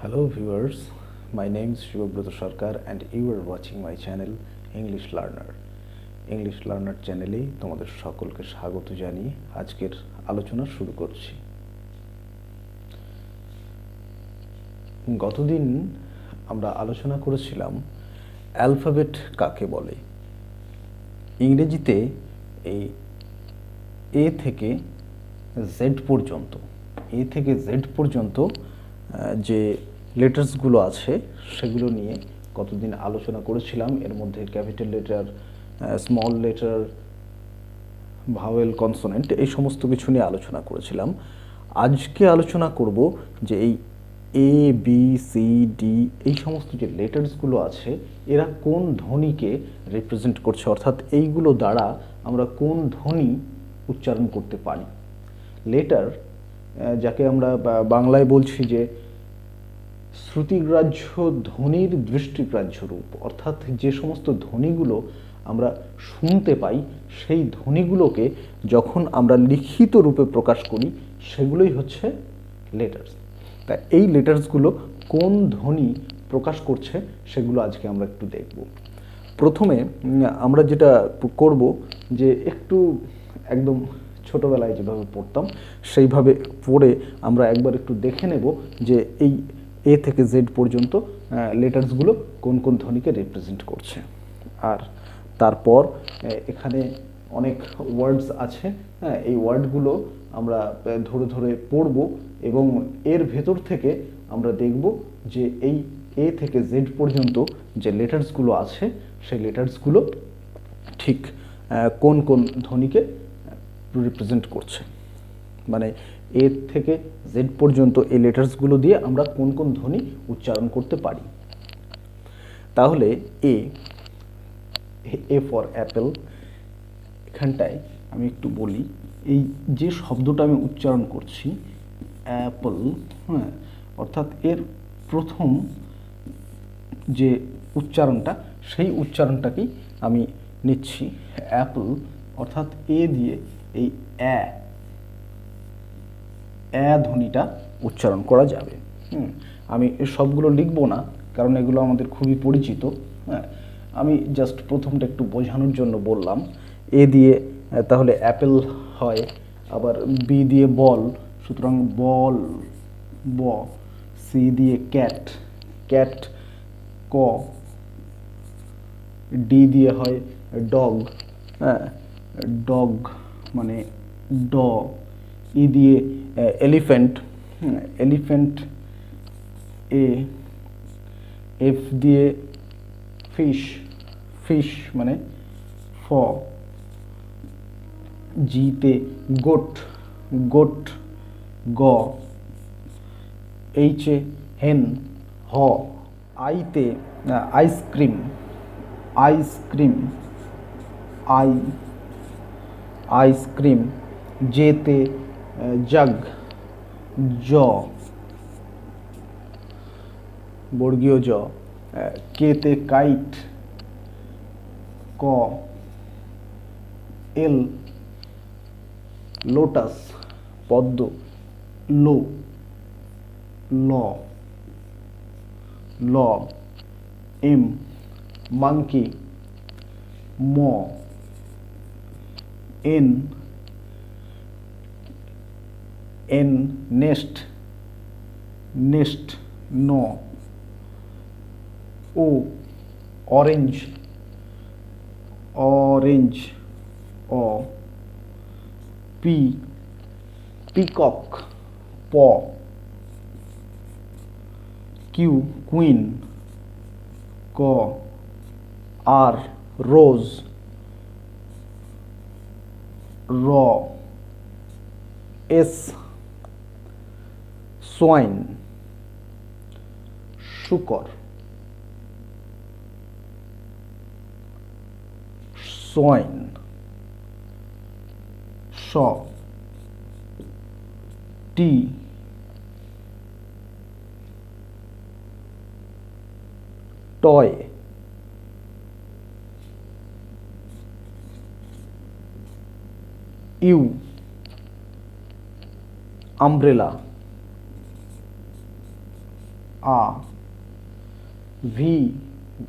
Hello viewers, my name is Shivabroto Sarkar and you are watching my channel English Learner. English Learner চ্যানেলে তোমাদের সকলকে স্বাগত জানিয়ে আজকের আলোচনা শুরু করছি। গতদিন আমরা আলোচনা করেছিলাম অ্যালফাবেট কাকে বলে। ইংরেজিতে এই এ থেকে জেড পর্যন্ত যে লেটার্সগুলো আছে সেগুলো নিয়ে কতদিন আলোচনা করেছিলাম। এর মধ্যে capital letter, small letter, vowel, consonant এই সমস্ত কিছু নিয়ে আলোচনা করেছিলাম। আজকে আলোচনা করব যে এই এ বি সি ডি এই সমস্ত যে লেটার্সগুলো আছে এরা কোন ধ্বনিকে রিপ্রেজেন্ট করছে, অর্থাৎ এইগুলো দ্বারা আমরা কোন ধ্বনি উচ্চারণ করতে পারি। লেটার যাকে আমরা বাংলায় বলছি যে শ্রুতিগ্রাহ্য ধ্বনির দৃষ্টিগ্রাহ্য রূপ, অর্থাৎ যে সমস্ত ধ্বনিগুলো আমরা শুনতে পাই সেই ধ্বনিগুলোকে যখন আমরা লিখিত রূপে প্রকাশ করি সেগুলোই হচ্ছে লেটার্স। তা এই লেটার্সগুলো কোন ধ্বনি প্রকাশ করছে সেগুলো আজকে আমরা একটু দেখব। প্রথমে আমরা যেটা করব যে একটু একদম ছোটোবেলায় যেভাবে পড়তাম সেইভাবে পড়ে আমরা একবার একটু দেখে নেব যে এই এ থেকে জেড পর্যন্ত লেটার্সগুলো কোন কোন ধ্বনিকে রিপ্রেজেন্ট করছে। আর তারপর এখানে অনেক ওয়ার্ডস আছে, এই ওয়ার্ডগুলো আমরা ধরে ধরে পড়ব এবং এর ভেতর থেকে আমরা দেখব যে এই এ থেকে জেড পর্যন্ত যে লেটার্সগুলো আছে সেই লেটার্সগুলো ঠিক কোন কোন ধ্বনিকে রিপ্রেজেন্ট করছে, মানে এ থেকে জেড পর্যন্ত এই লেটার্সগুলো দিয়ে আমরা কোন কোন ধ্বনি উচ্চারণ করতে পারি। তাহলে এ ফর অ্যাপেল, এখানটায় আমি একটু বলি এই যে শব্দটা আমি উচ্চারণ করছি অ্যাপল, অর্থাৎ এর প্রথম যে উচ্চারণটা সেই উচ্চারণটাকেই আমি নিচ্ছি অ্যাপল, অর্থাৎ এ দিয়ে এই অ্যা ধ্বনিটা উচ্চারণ করা যাবে। আমি সবগুলো লিখব না কারণ এগুলো আমাদের খুবই পরিচিত। আমি জাস্ট প্রথমটা একটু বোঝানোর জন্য বললাম। এ দিয়ে তাহলে অ্যাপেল হয়, আবার বি দিয়ে বল, সুতরাং বল ব, সি দিয়ে ক্যাট, ক্যাট ক, ডি দিয়ে হয় ডগ, ডগ মানে ড, ই দিয়ে এলিফ্যান্ট, এলিফ্যান্ট এ, এফ দিয়ে ফিশ, ফিশ মানে ফ, জিতে গোট, গোট গ, এইচে হেন হ, আইতে আইসক্রিম, আইসক্রিম আই, আইসক্রিম, জেতে জগ, জ বর্গীয় জ, কেতে কাইট, ক, এল লোটাস পদ্ম, লো ল, ল এম মাংকি, ম এন, এন নেস্ট, নেস্ট ন, ও অরেঞ্জ, অরেঞ্জ অ, পি পিকক প, কিউ কুইন ক, আর রোজ র, এস সোয়াইন শুকর, সোয়াইন স, টি টয়, ইউ umbrella, আ, ভি,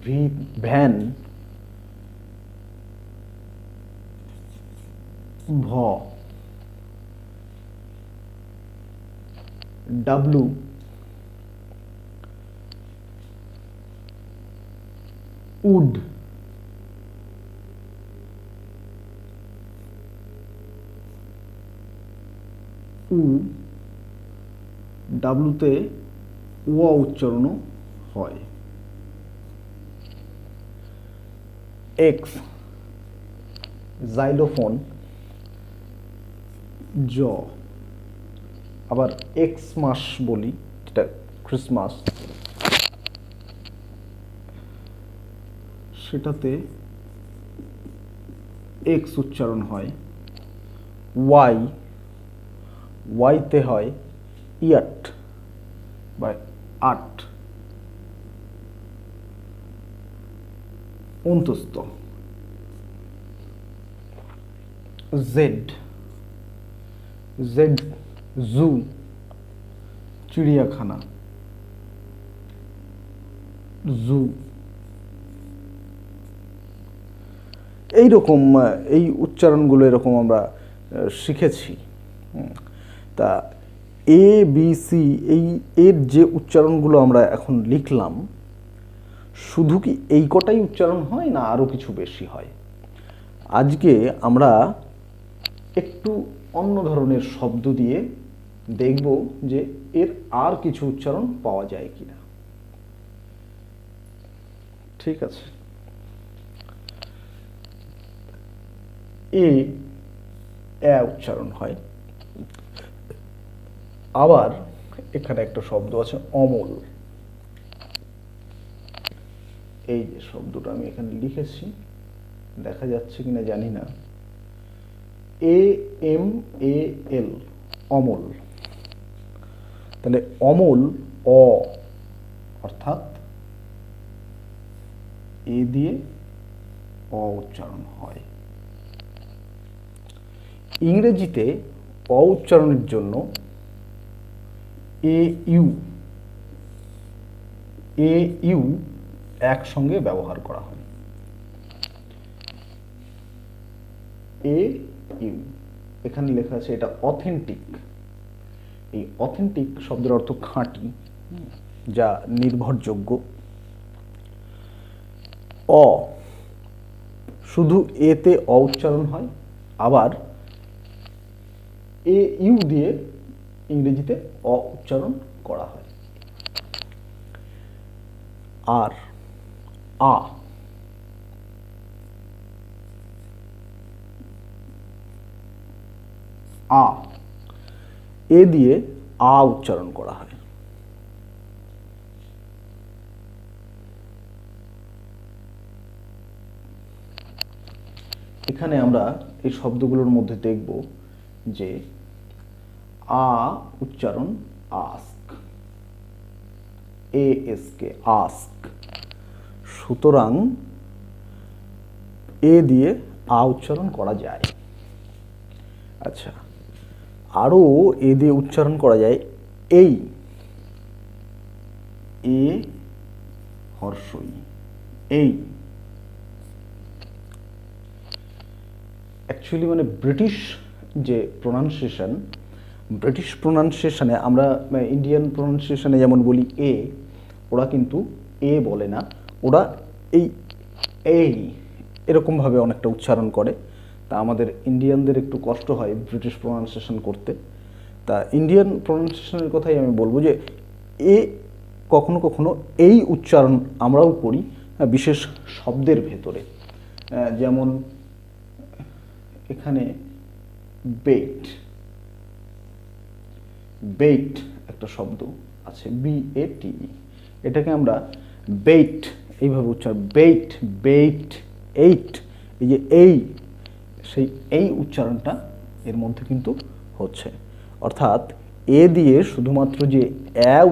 ভি ভ্যান, ভ, ডাব্লু, উড, উ, ডাব্লুতে ও উচ্চারণও হয়, এক্স, জাইলোফোন, জ, আবার এক্স মাস বলি, যেটা ক্রিসমাস, সেটাতে এক্স উচ্চারণ হয়, ওয়াই, ওয়াইতে হয় ইয়াট বা আট, অন্তস্থ, জেড, জেড জু, চিড়িয়াখানা, জু। এইরকম এই উচ্চারণগুলো এরকম আমরা শিখেছি। তা এ বি সি এই এর যে উচ্চারণগুলো আমরা এখন লিখলাম, শুধু কি এই কটাই উচ্চারণ হয় না আরও কিছু বেশি হয়? আজকে আমরা একটু অন্য ধরনের শব্দ দিয়ে দেখব যে এর আর কিছু উচ্চারণ পাওয়া যায় কিনা। ঠিক আছে, এ উচ্চারণ হয়। আবার এখানে একটা শব্দ আছে অমল, এই যে শব্দটা আমি এখানে লিখেছি, দেখা যাচ্ছে কিনা জানি না, এ এম এ এল, অমল। তাহলে অমল অ, অর্থাৎ এ দিয়ে অ উচ্চারণ হয়। ইংরেজিতে অ উচ্চারণের জন্য এ ইউ একসঙ্গে ব্যবহার করা হয়। এ ইউ এখানে লেখা আছে, এটা অথেন্টিক। এই অথেন্টিক শব্দের অর্থ খাঁটি, যা নির্ভরযোগ্য। অ, শুধু এতে অ উচ্চারণ হয়, আবার এ ইউ দিয়ে ইংরেজিতে অ উচ্চারণ করা হয়। আর আ, আ, এ দিয়ে আ উচ্চারণ করা হয়। এখানে আমরা এই শব্দগুলোর মধ্যে দেখব যে আ উচ্চারণ আস্ক, এএসকে আস্ক। সুতরাং এ দিয়ে আ উচ্চারণ করা যায়। আচ্ছা, আরও এ দিয়ে উচ্চারণ করা যায় এই, এ হর্ষই, এই। অ্যাকচুয়ালি মানে ব্রিটিশ যে প্রোনাউন্সিয়েশন, ব্রিটিশ প্রোনাউন্সিয়েশনে আমরা ইন্ডিয়ান প্রোনাউন্সিয়েশনে যেমন বলি এ, ওরা কিন্তু এ বলে না, ওরা এই এরকমভাবে অনেকটা উচ্চারণ করে। তা আমাদের ইন্ডিয়ানদের একটু কষ্ট হয় ব্রিটিশ প্রোনাউন্সিয়েশন করতে। তা ইন্ডিয়ান প্রোনাউন্সিয়েশনের কথাই আমি বলবো যে এ কখনো কখনো এই উচ্চারণ আমরাও করি বিশেষ শব্দের ভেতরে। যেমন এখানে বেট, বেট একটা শব্দ আছে, BAT, এটাকে আমরা বেট এইভাবে উচ্চারণ, বেট, বেট, এইট, এই যে এই, সেই এই উচ্চারণটা এর মধ্যে কিন্তু হচ্ছে। অর্থাৎ এ দিয়ে শুধুমাত্র যে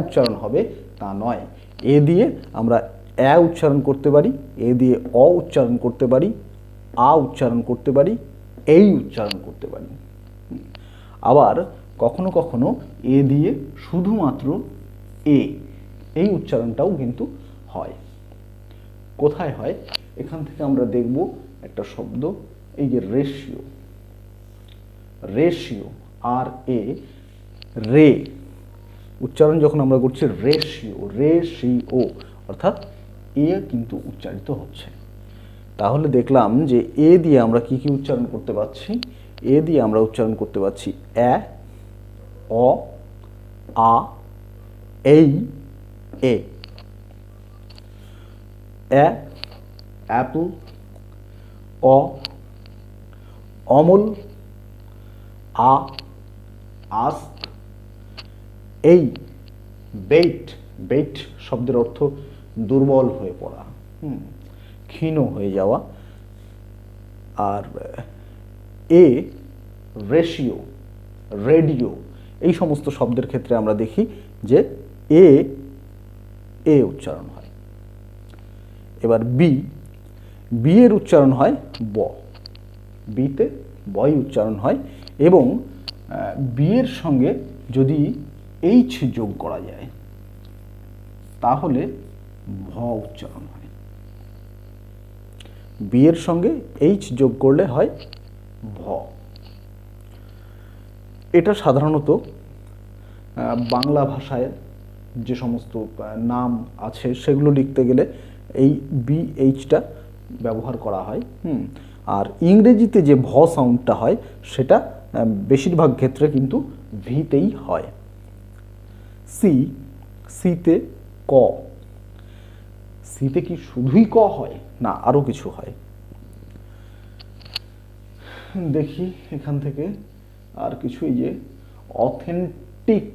উচ্চারণ হবে তা নয়, এ দিয়ে আমরা উচ্চারণ করতে পারি, এ দিয়ে অ উচ্চারণ করতে পারি, আ উচ্চারণ করতে পারি, এই উচ্চারণ করতে পারি। আবার কখনো কখনো এ দিয়ে শুধুমাত্র এই উচ্চারণটাও কিন্তু হয়। কোথায় হয়? এখান থেকে আমরা দেখব একটা শব্দ, এই যে রেশিও, রেশিও, আর এ, রে উচ্চারণ যখন আমরা করছি রেশিও, রেশিও, অর্থাৎ এ কিন্তু উচ্চারিত হচ্ছে। তাহলে দেখলাম যে এ দিয়ে আমরা কি কি উচ্চারণ করতে পারছি। এ দিয়ে আমরা উচ্চারণ করতে পারছি এ, অ, আ, এই, এ। এ অ্যাপল, অ অমল, আ আস্ক, এই বেইট, বেইট শব্দের অর্থ দুর্বল হয়ে পড়া, ক্ষীণ হয়ে যাওয়া। আর এ রেশিও, রেডিও, এই সমস্ত শব্দের ক্ষেত্রে আমরা দেখি যে এ এ উচ্চারণ হয়। এবার বি, বি এর উচ্চারণ হয় ব, বিতে বই উচ্চারণ হয়। এবং বি এর সঙ্গে যদি এইচ যোগ করা যায় তাহলে ভ উচ্চারণ হয়। বি এর সঙ্গে এইচ যোগ করলে হয় ভ। এটা সাধারণত বাংলা ভাষায় যে সমস্ত নাম আছে সেগুলো লিখতে গেলে এই বি এইচটা ব্যবহার করা হয়। আর ইংরেজিতে যে ভ সাউন্ডটা হয় সেটা বেশিরভাগ ক্ষেত্রে কিন্তু ভিতেই হয়। সি, সিতে ক, সিতে কি শুধুই ক হয়? না, আরো কিছু হয়। দেখি এখান থেকে আর কিছু, এই যে অথেন্টিক